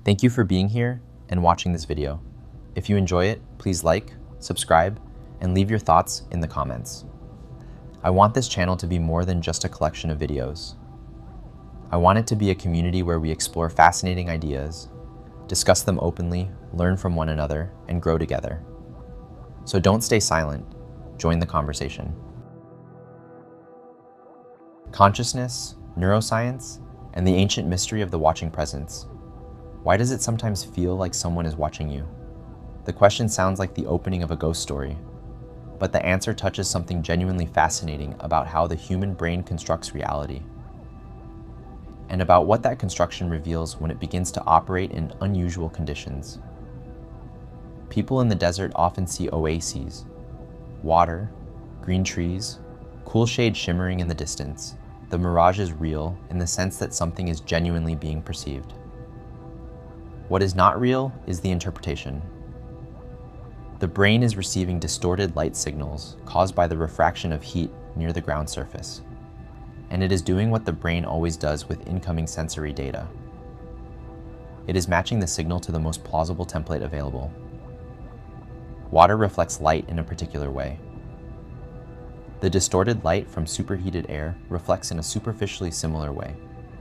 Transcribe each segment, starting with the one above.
Thank you for being here and watching this video. If you enjoy it, please like, subscribe, and leave your thoughts in the comments. I want this channel to be more than just a collection of videos. I want it to be a community where we explore fascinating ideas, discuss them openly, learn from one another, and grow together. So don't stay silent, join the conversation. Consciousness, neuroscience, and the ancient mystery of the watching presence. Why does it sometimes feel like someone is watching you? The question sounds like the opening of a ghost story, but the answer touches something genuinely fascinating about how the human brain constructs reality, and about what that construction reveals when it begins to operate in unusual conditions. People in the desert often see oases, water, green trees, cool shade shimmering in the distance. The mirage is real in the sense that something is genuinely being perceived. What is not real is the interpretation. The brain is receiving distorted light signals caused by the refraction of heat near the ground surface, and it is doing what the brain always does with incoming sensory data. It is matching the signal to the most plausible template available. Water reflects light in a particular way. The distorted light from superheated air reflects in a superficially similar way.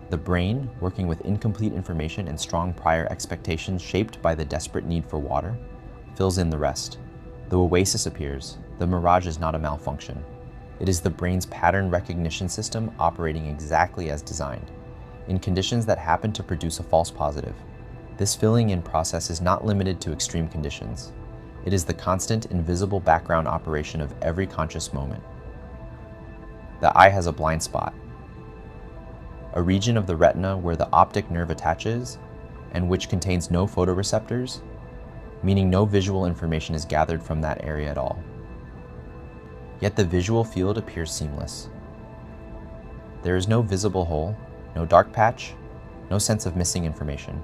The brain, working with incomplete information and strong prior expectations shaped by the desperate need for water, fills in the rest. The oasis appears. The mirage is not a malfunction. It is the brain's pattern recognition system operating exactly as designed, in conditions that happen to produce a false positive. This filling in process is not limited to extreme conditions. It is the constant, invisible background operation of every conscious moment. The eye has a blind spot, a region of the retina where the optic nerve attaches and which contains no photoreceptors, meaning no visual information is gathered from that area at all. Yet the visual field appears seamless. There is no visible hole, no dark patch, no sense of missing information.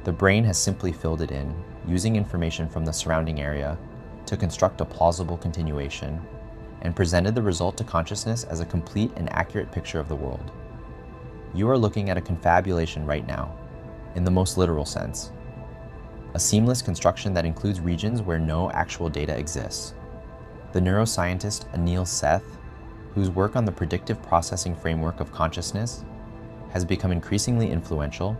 The brain has simply filled it in, using information from the surrounding area to construct a plausible continuation, and presented the result to consciousness as a complete and accurate picture of the world. You are looking at a confabulation right now, in the most literal sense. A seamless construction that includes regions where no actual data exists. The neuroscientist Anil Seth, whose work on the predictive processing framework of consciousness has become increasingly influential,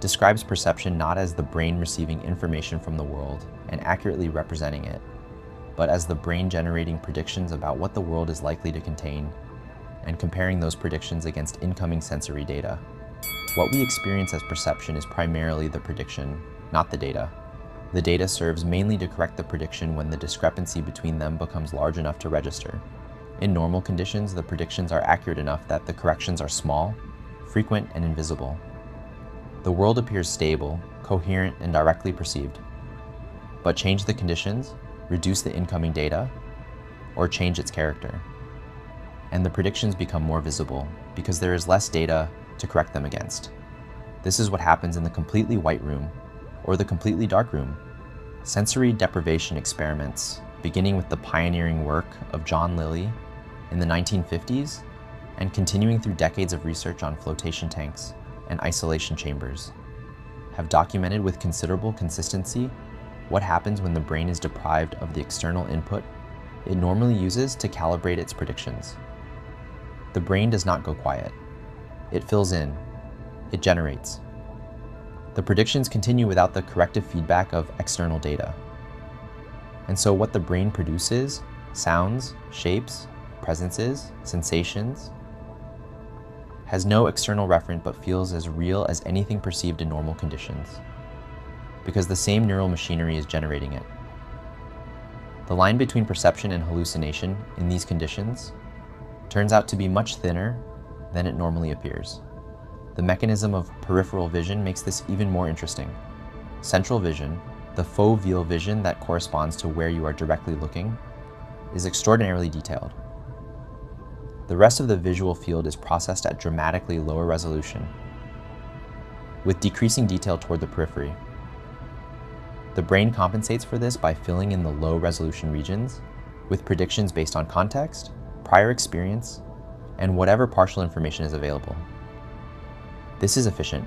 describes perception not as the brain receiving information from the world and accurately representing it, but as the brain generating predictions about what the world is likely to contain and comparing those predictions against incoming sensory data. What we experience as perception is primarily the prediction, not the data. The data serves mainly to correct the prediction when the discrepancy between them becomes large enough to register. In normal conditions, the predictions are accurate enough that the corrections are small, frequent, and invisible. The world appears stable, coherent, and directly perceived. But change the conditions, reduce the incoming data, or change its character, and the predictions become more visible because there is less data to correct them against. This is what happens in the completely white room or the completely dark room. Sensory deprivation experiments, beginning with the pioneering work of John Lilly in the 1950s and continuing through decades of research on flotation tanks and isolation chambers, have documented with considerable consistency what happens when the brain is deprived of the external input it normally uses to calibrate its predictions. The brain does not go quiet. It fills in. It generates. The predictions continue without the corrective feedback of external data. And so what the brain produces, sounds, shapes, presences, sensations, has no external referent but feels as real as anything perceived in normal conditions, because the same neural machinery is generating it. The line between perception and hallucination in these conditions turns out to be much thinner than it normally appears. The mechanism of peripheral vision makes this even more interesting. Central vision, the foveal vision that corresponds to where you are directly looking, is extraordinarily detailed. The rest of the visual field is processed at dramatically lower resolution, with decreasing detail toward the periphery. The brain compensates for this by filling in the low-resolution regions with predictions based on context, prior experience, and whatever partial information is available. This is efficient.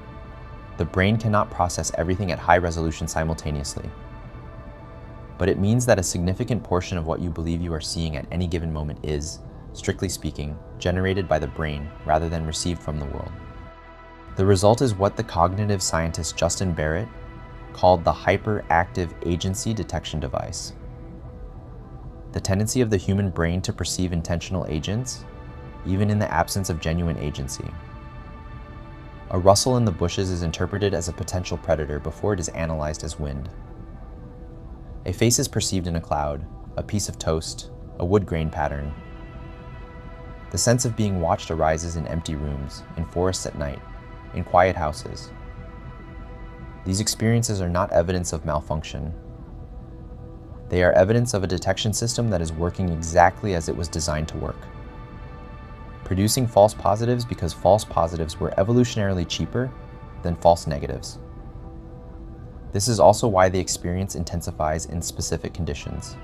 The brain cannot process everything at high resolution simultaneously, but it means that a significant portion of what you believe you are seeing at any given moment is, strictly speaking, generated by the brain rather than received from the world. The result is what the cognitive scientist Justin Barrett called the Hyperactive Agency Detection Device. The tendency of the human brain to perceive intentional agents, even in the absence of genuine agency. A rustle in the bushes is interpreted as a potential predator before it is analyzed as wind. A face is perceived in a cloud, a piece of toast, a wood grain pattern. The sense of being watched arises in empty rooms, in forests at night, in quiet houses. These experiences are not evidence of malfunction. They are evidence of a detection system that is working exactly as it was designed to work, producing false positives because false positives were evolutionarily cheaper than false negatives. This is also why the experience intensifies in specific conditions.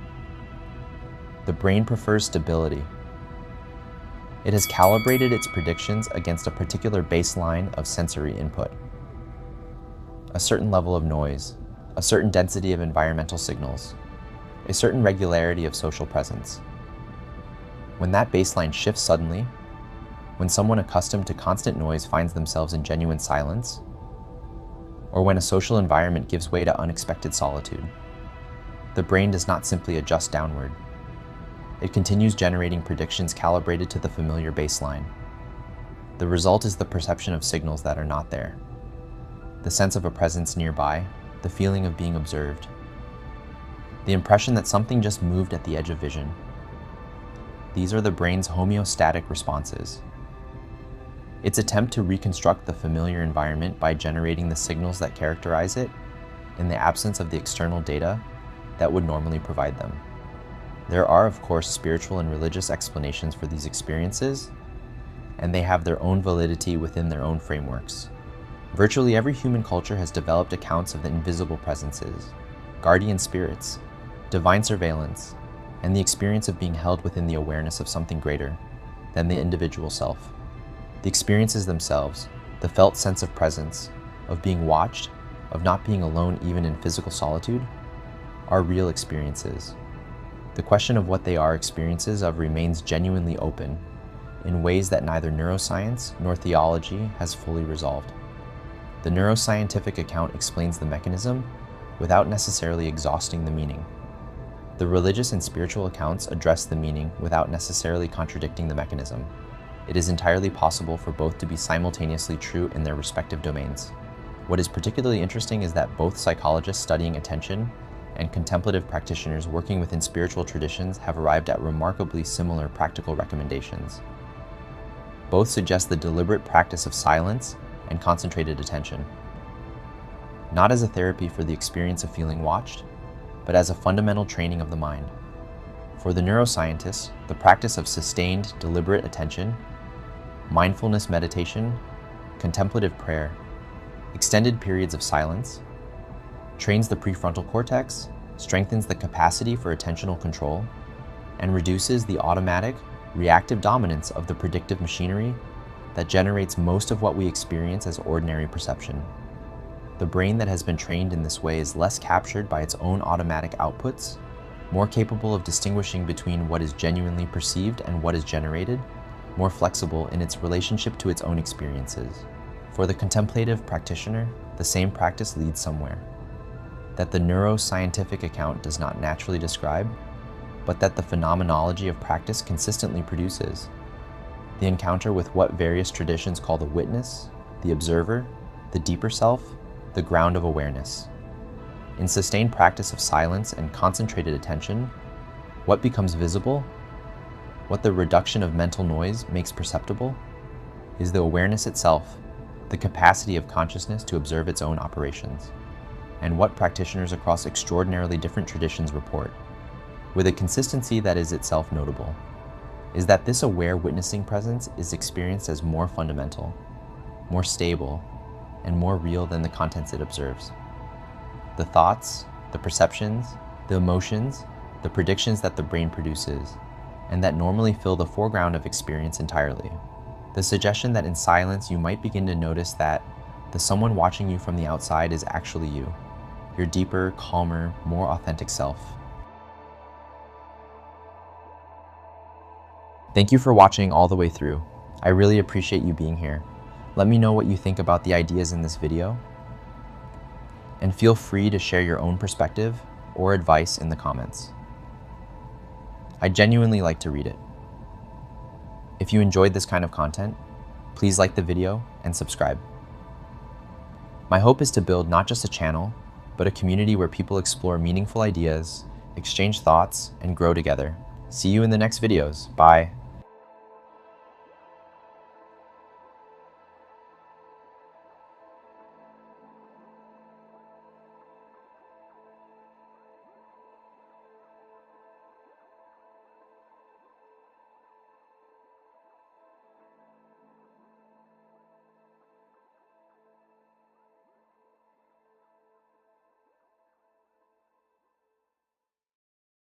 The brain prefers stability. It has calibrated its predictions against a particular baseline of sensory input. A certain level of noise, a certain density of environmental signals, a certain regularity of social presence. When that baseline shifts suddenly, when someone accustomed to constant noise finds themselves in genuine silence, or when a social environment gives way to unexpected solitude, the brain does not simply adjust downward. It continues generating predictions calibrated to the familiar baseline. The result is the perception of signals that are not there, the sense of a presence nearby, the feeling of being observed, the impression that something just moved at the edge of vision. These are the brain's homeostatic responses. Its attempt to reconstruct the familiar environment by generating the signals that characterize it in the absence of the external data that would normally provide them. There are, of course, spiritual and religious explanations for these experiences, and they have their own validity within their own frameworks. Virtually every human culture has developed accounts of the invisible presences, guardian spirits, divine surveillance, and the experience of being held within the awareness of something greater than the individual self. The experiences themselves, the felt sense of presence, of being watched, of not being alone even in physical solitude, are real experiences. The question of what they are experiences of remains genuinely open in ways that neither neuroscience nor theology has fully resolved. The neuroscientific account explains the mechanism without necessarily exhausting the meaning. The religious and spiritual accounts address the meaning without necessarily contradicting the mechanism. It is entirely possible for both to be simultaneously true in their respective domains. What is particularly interesting is that both psychologists studying attention and contemplative practitioners working within spiritual traditions have arrived at remarkably similar practical recommendations. Both suggest the deliberate practice of silence and concentrated attention, not as a therapy for the experience of feeling watched, but as a fundamental training of the mind. For the neuroscientists, the practice of sustained, deliberate attention, mindfulness meditation, contemplative prayer, extended periods of silence, trains the prefrontal cortex, strengthens the capacity for attentional control, and reduces the automatic, reactive dominance of the predictive machinery that generates most of what we experience as ordinary perception. The brain that has been trained in this way is less captured by its own automatic outputs, more capable of distinguishing between what is genuinely perceived and what is generated, more flexible in its relationship to its own experiences. For the contemplative practitioner, the same practice leads somewhere that the neuroscientific account does not naturally describe, but that the phenomenology of practice consistently produces. The encounter with what various traditions call the witness, the observer, the deeper self, the ground of awareness. In sustained practice of silence and concentrated attention, what becomes visible, what the reduction of mental noise makes perceptible, is the awareness itself, the capacity of consciousness to observe its own operations, and what practitioners across extraordinarily different traditions report, with a consistency that is itself notable, is that this aware witnessing presence is experienced as more fundamental, more stable, and more real than the contents it observes. The thoughts, the perceptions, the emotions, the predictions that the brain produces, and that normally fill the foreground of experience entirely. The suggestion that in silence you might begin to notice that the someone watching you from the outside is actually you, your deeper, calmer, more authentic self. Thank you for watching all the way through. I really appreciate you being here. Let me know what you think about the ideas in this video, and feel free to share your own perspective or advice in the comments. I genuinely like to read it. If you enjoyed this kind of content, please like the video and subscribe. My hope is to build not just a channel, but a community where people explore meaningful ideas, exchange thoughts, and grow together. See you in the next videos. Bye.